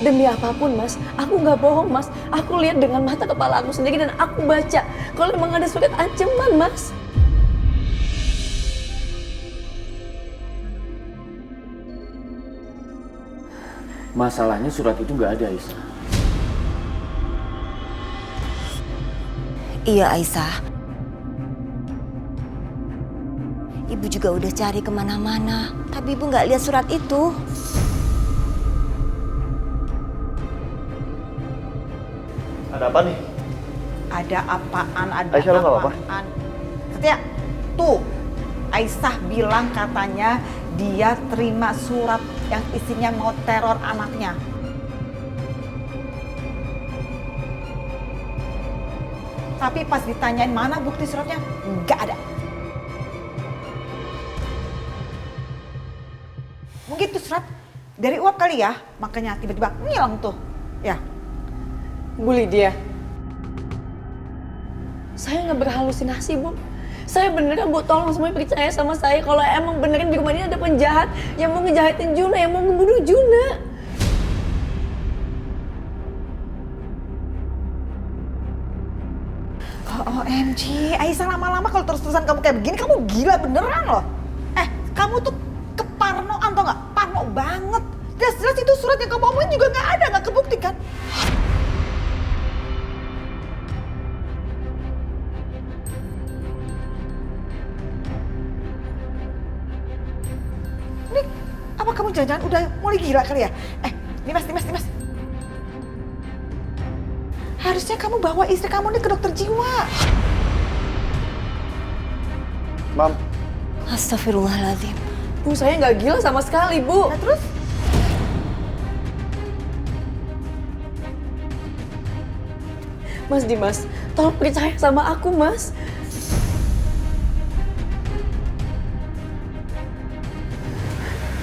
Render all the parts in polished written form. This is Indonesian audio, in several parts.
Demi apapun mas, aku nggak bohong mas. Aku lihat dengan mata kepala aku sendiri dan aku baca kalau emang ada surat ancaman mas. Masalahnya surat itu nggak ada, Aisyah. Iya Aisyah. Ibu juga udah cari kemana-mana, tapi ibu nggak lihat surat itu. Ada apa nih? Ada apaan, ada Aisyah, lo nggak apa-apa? apaan. Setia, tuh Aisyah bilang katanya dia terima surat yang isinya mau teror anaknya. Tapi pas ditanyain mana bukti suratnya, nggak ada. Mungkin tuh surat dari uap kali ya, makanya tiba-tiba ngilang tuh. Ya, Bu Lydia, saya nggak berhalusinasi Bu. Saya beneran Bu, tolong semuanya percaya sama saya kalau emang beneran di rumah ini ada penjahat yang mau ngejahatin Juna, yang mau ngebunuh Juna. OMG, Aisyah lama-lama kalau terus-terusan kamu kayak begini, kamu gila beneran loh. Kamu tuh keparnoan tau nggak? Parno banget. Jelas-jelas itu surat yang kamu omongin juga nggak ada, nggak kebukti kan? Ini apa kamu jangan-jangan udah mulai gila kali ya? Dimas. Harusnya kamu bawa istri kamu nih ke dokter jiwa. Mam, Astagfirullahaladzim. Bu, saya nggak gila sama sekali Bu. Nah terus? Mas Dimas, tolong percaya sama aku Mas.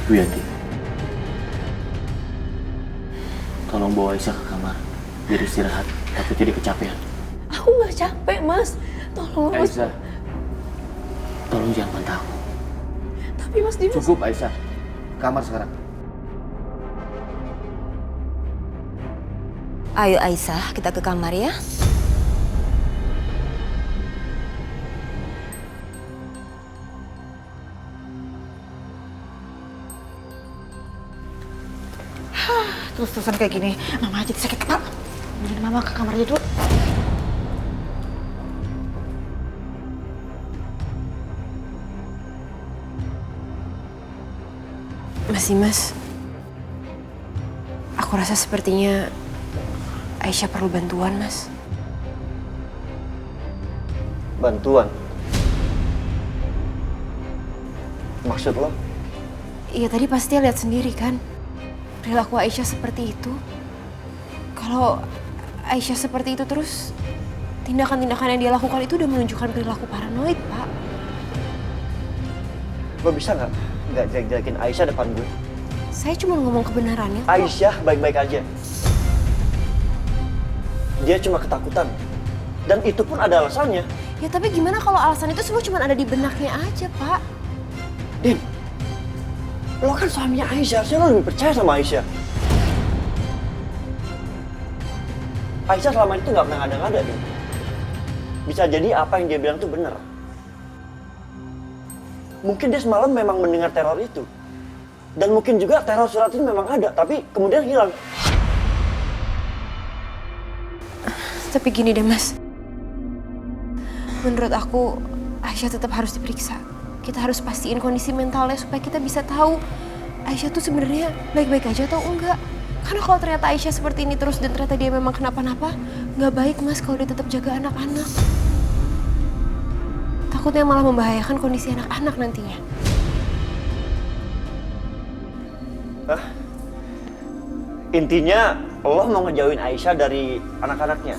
Bu Yanti, tolong bawa Aisyah ke kamar biar istirahat, tapi tidak kecapean. Aku nggak capek Mas. Tolong Mas. Aisyah, tolong jangan bantah aku. Tapi Mas Dimas. Cukup Aisyah, kamar sekarang. Ayo Aisyah, kita ke kamar ya. Terus-terusan kayak gini, mama jadi sakit kepala. Mending mama ke kamarnya dulu. Mas Dimas, aku rasa sepertinya Aisyah perlu bantuan, Mas. bantuan. Maksud lo? Iya, tadi pasti lihat sendiri kan, perilaku Aisyah seperti itu. Kalau Aisyah seperti itu terus, tindakan-tindakan yang dia lakukan itu udah menunjukkan perilaku paranoid, Pak. Lo bisa nggak jelek-jelekin Aisyah depan gue? Saya cuma ngomong kebenarannya kok. Aisyah baik-baik aja. Dia cuma ketakutan. Dan itu pun ada alasannya. Ya tapi gimana kalau alasan itu semua cuma ada di benaknya aja, Pak? Din, lo kan suaminya Aisyah, harusnya lo lebih percaya sama Aisyah. Aisyah selama itu nggak pernah ngada-ngada, Din. Bisa jadi apa yang dia bilang tuh benar. Mungkin dia semalam memang mendengar teror itu. Dan mungkin juga teror surat itu memang ada, tapi kemudian hilang. Tapi gini deh, Mas. Menurut aku, Aisyah tetap harus diperiksa. Kita harus pastiin kondisi mentalnya supaya kita bisa tahu Aisyah tuh sebenarnya baik-baik aja atau enggak. Karena kalau ternyata Aisyah seperti ini terus dan ternyata dia memang kenapa-napa, nggak baik Mas kalau dia tetap jaga anak-anak. Takutnya malah membahayakan kondisi anak-anak nantinya. Hah? Intinya, Allah mau ngejauhin Aisyah dari anak-anaknya.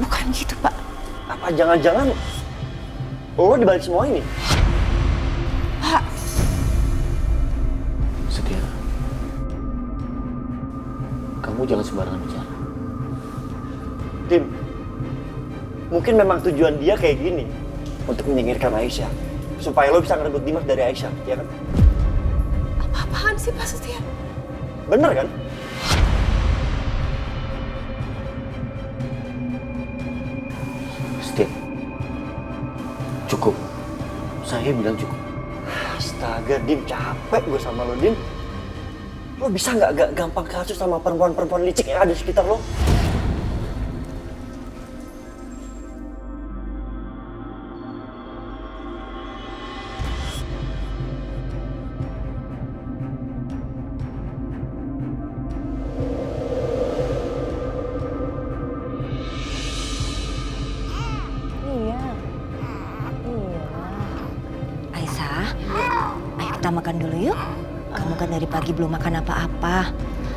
Bukan gitu, Pak. Apa jangan-jangan Allah dibalik semua ini? Pak, Setia, kamu jangan sembarangan bicara. Tim, mungkin memang tujuan dia kayak gini untuk menyingkirkan Aisyah. Supaya lo bisa ngerebut Dimas dari Aisyah, ya kan? apa-apaan sih Pak Setia? Bener kan? Steve, cukup. Saya bilang cukup. Astaga, Dim, capek gue sama lo, Dim. Lo bisa nggak gampang kasus sama perempuan-perempuan licik yang ada di sekitar lo? Aisyah, ayo kita makan dulu yuk. Kamu kan dari pagi belum makan apa-apa.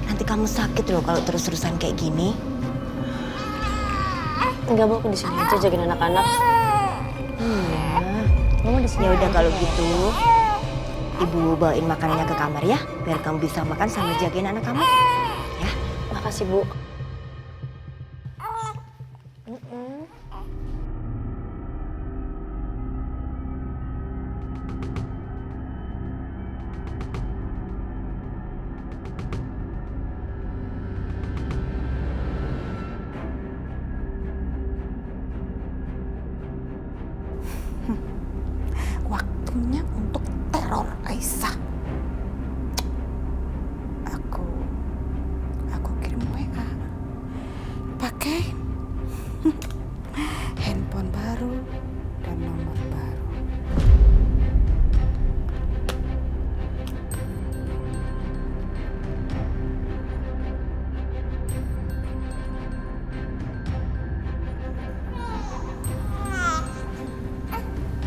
Nanti kamu sakit loh kalau terus-terusan kayak gini. Enggak, Bu, aku di sini aja jagain anak-anak. Iya. Mama di sini. Ya udah kalau gitu, Ibu bawain makanannya ke kamar ya, biar kamu bisa makan sambil jagain anak kamu. Ya. Makasih, Bu. Waktunya untuk teror Aisyah. Aku kirim WA pakai handphone baru dan nomor baru.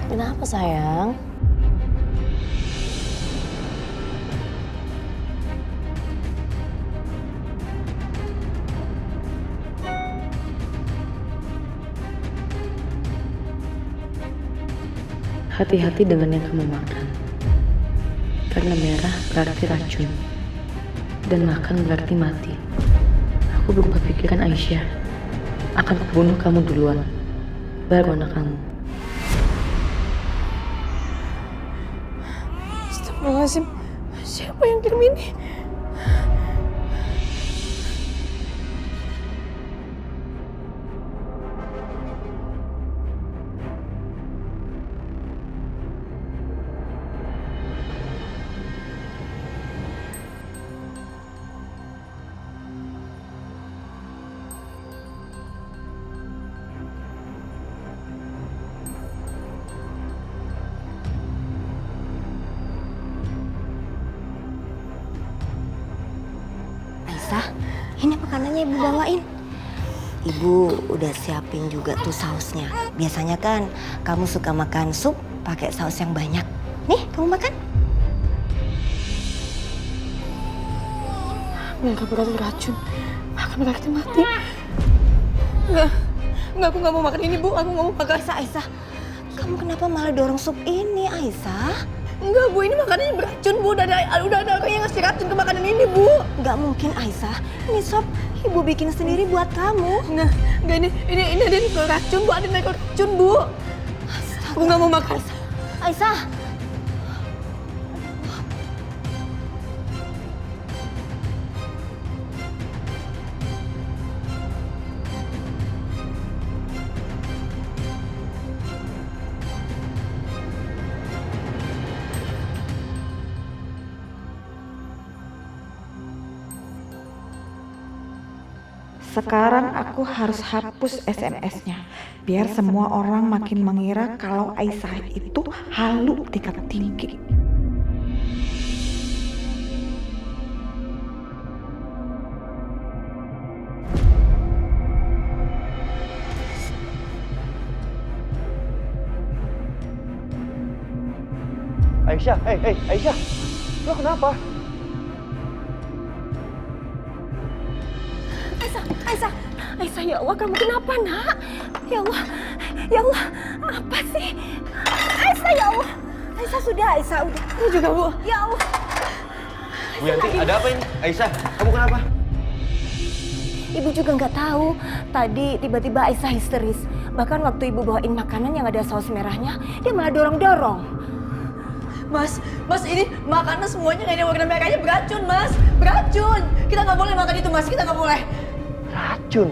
Kenapa, sayang? Hati-hati dengan yang kamu makan. Karena merah berarti racun. Dan makan berarti mati. Aku berubah pikiran Aisyah. Akan kubunuh kamu duluan. Baru anak kamu. Astagfirullahaladzim. Siapa yang kirim ini? Aisyah, ini makanannya Ibu bawain. Ibu udah siapin juga tuh sausnya. Biasanya kan kamu suka makan sup pakai saus yang banyak. Nih, kamu makan. Enggak berarti racun. Makan berarti mati. Enggak, aku nggak mau makan ini, Bu. Aku nggak mau makan. Aisyah, kamu kenapa malah dorong sup ini, Aisyah? Enggak, Bu. Ini makanannya beracun, Bu. Udah ada orang yang ngasih racun ke makanan ini, Bu. Nggak mungkin, Aisyah. Ini sop Ibu bikin sendiri buat kamu. Enggak, ini ada yang racun, Bu. Ada yang racun, Bu. Aku nggak mau makan. Aisyah. Sekarang aku harus hapus SMS-nya biar semua orang makin mengira kalau Aisyah itu halu tingkat tinggi. Aisyah, Aisyah, lo kenapa? Aisyah, ya Allah, kamu kenapa, Nak? Ya Allah, apa sih? Aisyah, ya Allah. Aisyah sudah. Ini juga, Bu. Ya Allah. Bu Yanti, ada apa ini? Aisyah, kamu kenapa? Ibu juga nggak tahu. Tadi tiba-tiba Aisyah histeris. Bahkan waktu Ibu bawain makanan yang ada saus merahnya, dia malah dorong-dorong. Mas ini makanan semuanya yang ada warna merahnya beracun, Mas. Beracun. Kita nggak boleh makan itu, Mas. Kita nggak boleh. Racun?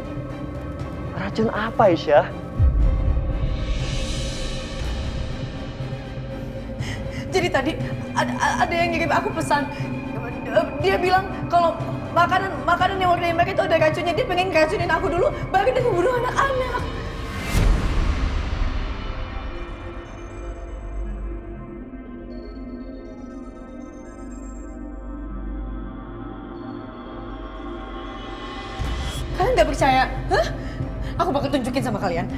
Racun apa, Aisyah? Jadi tadi ada yang ngirim aku pesan. Dia bilang kalau makanan yang warna merah itu ada racunnya. Dia pengen racunin aku dulu, baru dia membunuh anak-anak. Kalian nggak percaya? Hah? Aku bakal tunjukin sama kalian.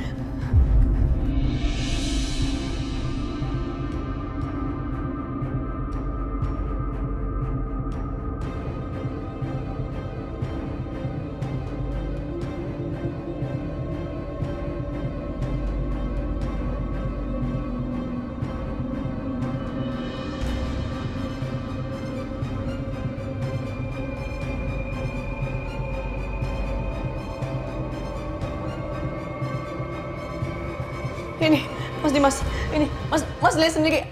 Ini, Mas Dimas, ini, Mas lihat sendiri,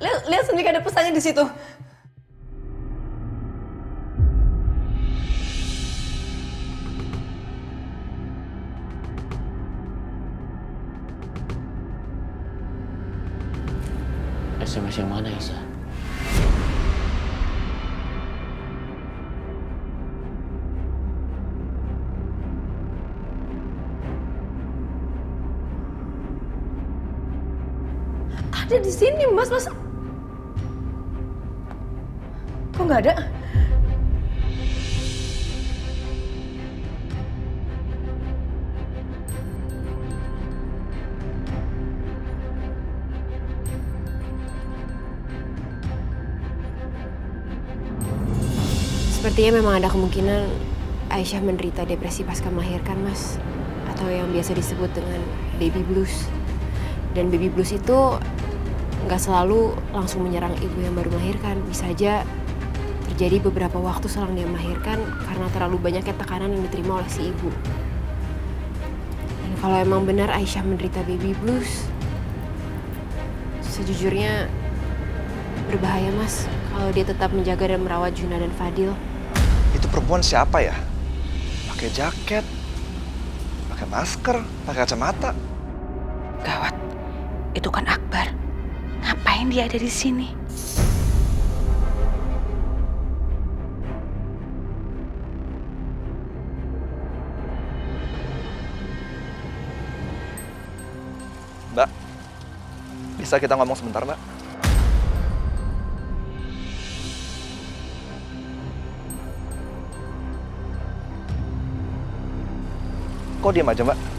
lihat sendiri ada pesannya di situ. SMS yang mana, Aisyah? Ada di sini, Mas. Masa? Kok nggak ada? Sepertinya memang ada kemungkinan Aisyah menderita depresi pasca melahirkan, Mas. Atau yang biasa disebut dengan baby blues. Dan baby blues itu nggak selalu langsung menyerang ibu yang baru melahirkan. Bisa aja terjadi beberapa waktu selang dia melahirkan karena terlalu banyaknya tekanan yang diterima oleh si ibu. Dan kalau emang benar Aisyah menderita baby blues, sejujurnya berbahaya, Mas, kalau dia tetap menjaga dan merawat Juna dan Fadil. Itu perempuan siapa ya? Pakai jaket, pakai masker, pakai kacamata. Gawat, itu kan Akbar. Ngapain dia ada di sini? Mbak, bisa kita ngomong sebentar, Mbak? Kok diam aja, Mbak?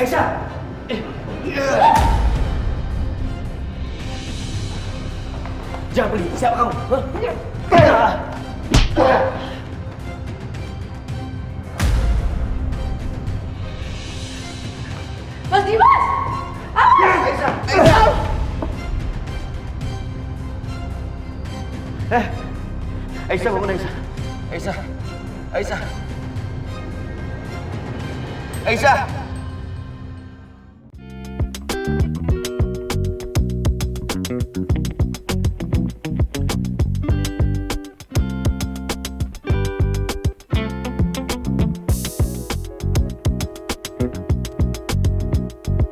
Aisyah! Jangan beli, siapa kamu? Hah? Mas Dimas! Aisyah! Aisyah! Aisyah bangun, Aisyah. Aisyah! Aisyah! Aisyah!